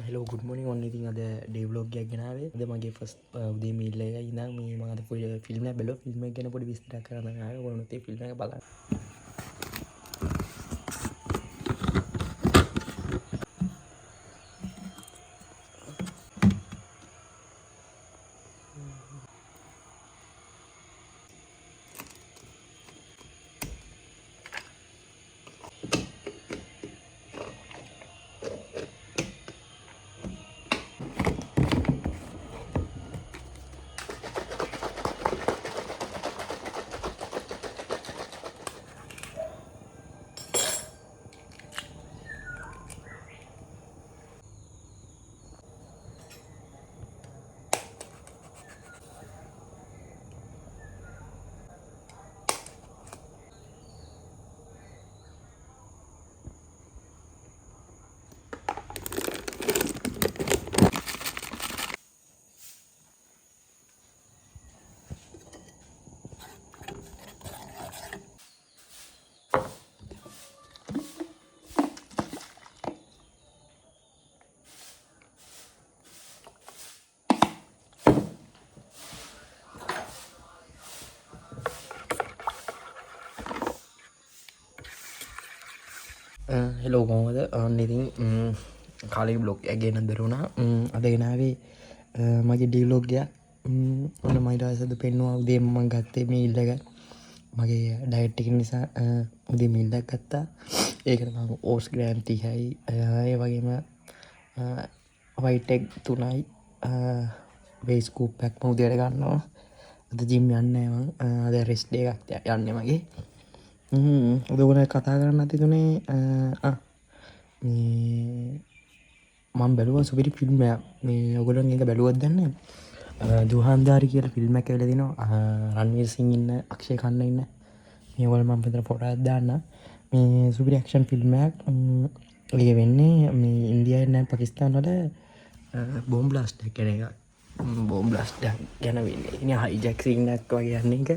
Hello good මොනින් ඔන්න ඉතින් අද ඩේ ව්ලොග් එකක් ගෙනාවේ. අද මගේ ෆස්ට් උදේ මීල් එකයි. ඉඳන් මේ මම අද ෆිල්ම් එක බැලුවා. ෆිල්ම් එක ගැන පොඩි විස්තරයක් කරන්න ආවේ. ඔයගොල්ලොත් ඒ ෆිල්ම් එක බලන්න. හෙලෝ කොහොමද? ඔන්න ඉතින් කාලේ බ්ලොග් එකක් ගෙනත් දරුණා. අද ගෙනාවේ මගේ ඩී ව්ලොග් එකක්. ඔන්න මම ඊට පස්සේ පෙන්නුවා උදේ මම ගත්තේ මීල් එක. මගේ ඩයට් එක නිසා උදේ මීල් එකක් ගත්තා. ඒකට මම ඕට්ස් ග්‍රෑම් 30යි ඒ වගේම වයිට් එග් 3යි බේස් ස්කූප් එකක් මම උදේට ගන්නවා. අද ජිම් යන්නේ මම. අද රෙස්ට් ඩේ එකක් යන්නේ මගේ. අද ඔයගොල්ලෝ කතා කරන්න තිබුණේ මේ මම බැලුවා සුපිරි ෆිල්ම් එකක්. මේ ඔයගොල්ලෝ මේක බැලුවද දන්නේ නැහැ. දුහන්දාරි කියලා ෆිල්ම් එකක් ඇවිල්ලා තිනවා. රන්වීර් සිං ඉන්න, අක්ෂය කන්න ඉන්න. මේ ඔයගොල්ලෝ මම මෙතන ෆොටෝ එකක් දාන්න. මේ සුපිරි ඇක්ෂන් ෆිල්ම් එකක්. ඒක වෙන්නේ මේ ඉන්දියාවේ නැහැ පාකිස්තාන වල බෝම්බ් බ්ලාස්ට් එකක් ගැන එකක්. බෝම්බ් බ්ලාස්ට් එකක් ගැන වෙන්නේ. ඉතින් හයිජැක් සීන් එකක් වගේ යන්නේ එක.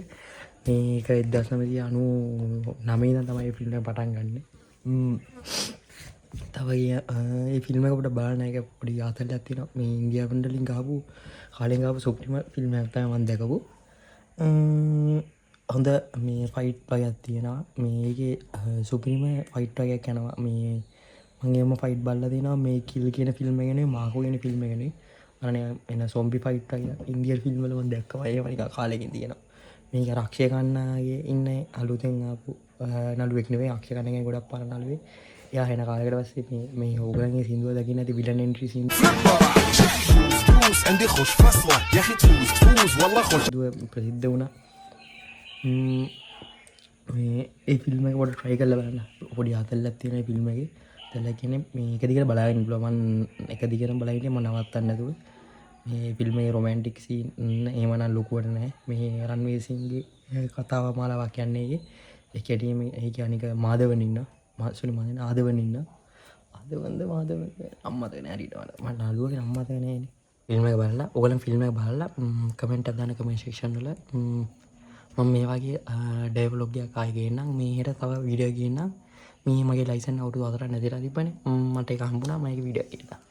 මේක 1999 ඉඳන් තමයි ෆිල්ම් එක පටන් ගන්නෙ. තව ඒ ෆිල්ම් එක අපිට බලන්න එක පොඩි ආතල්යක් තියෙනවා. මේ ඉන්දියාවෙන් වලින් ගහපු කාලෙන් ගහපු සුපිරිම ෆිල්ම් එකක් තමයි මම දැකපු. හොඳ මේ ෆයිට් වගේක් තියෙනවා. මේකේ සුපිරිම ෆයිට් වගේක් යනවා. මේ මම එහෙම ෆයිට් බලලා තියෙනවා. මේ කිල් කියන ෆිල්ම් එක නෙවෙයි, මාකෝ කියන ෆිල්ම් එක නෙවෙයි. අනේ එන සොම්බි ෆයිට් වගේ ඉන්දියානු ෆිල්ම් වල මම දැක්කම ඒව නිකන් කාලෙකින් තියෙනවා. මේක අක්ෂය කන්නාගේ ඉන්න අලුතෙන් ආපු නළුවෙක් නෙවෙයි, අක්ෂය කන්නගේ ගොඩක් පාර නළුවෙක්. එයා එන කාලයකට පස්සේ මේ ඕගලන්ගේ සින්දුව දකින්න ඇති විලන් එන්ට්‍රි සින්දුව ප්‍රසිද්ධ වුණා. මේ ඒ ෆිල්ම් එක පොඩ්ඩක් try කරලා බලන්න. පොඩි ආතල්ලක් තියෙන මේ ෆිල්ම් එකේ. දැන් කියන්නේ මේ එක දිගට බලාගෙන ඉන්නවා. මම එක දිගටම බලාගෙන මම නවත්තන්න නැතුව. මේ ෆිල්ම් එකේ රොමැන්ටික් සීන් එහෙම නම් ලොකුවට නැහැ. මේ රන්වීර් සිංගේ කතාව මාලාවක් යන්නේ ඒකේ. ඒ කැටියේ මේ කියන්නේ මාධවන් ඉන්නවා. ආදවන් ඉන්න මාධවන් අම්මා තේ නෑ ඊට වඩා මට නළුවගේ අම්මා තේ නෑනේ. ෆිල්ම් එක බලලා ඔයගොල්ලන් ෆිල්ම් එක බලලා කමෙන්ට් එකක් දාන්න කමෙන්ට් සෙක්ෂන් වල. මම මේ වගේ ඩේ ව්ලොග් එකක් ආයෙ ගේන්නම්. මේ හෙට තව වීඩියෝ ගේන්නම්. මේ මගේ ලයිසන් අවුරුදු 4ක් නැතිලා තිබ්බනේ. මට ඒක හම්බුණා මම ඒක වීඩියෝ එකක් ගේන්නම්.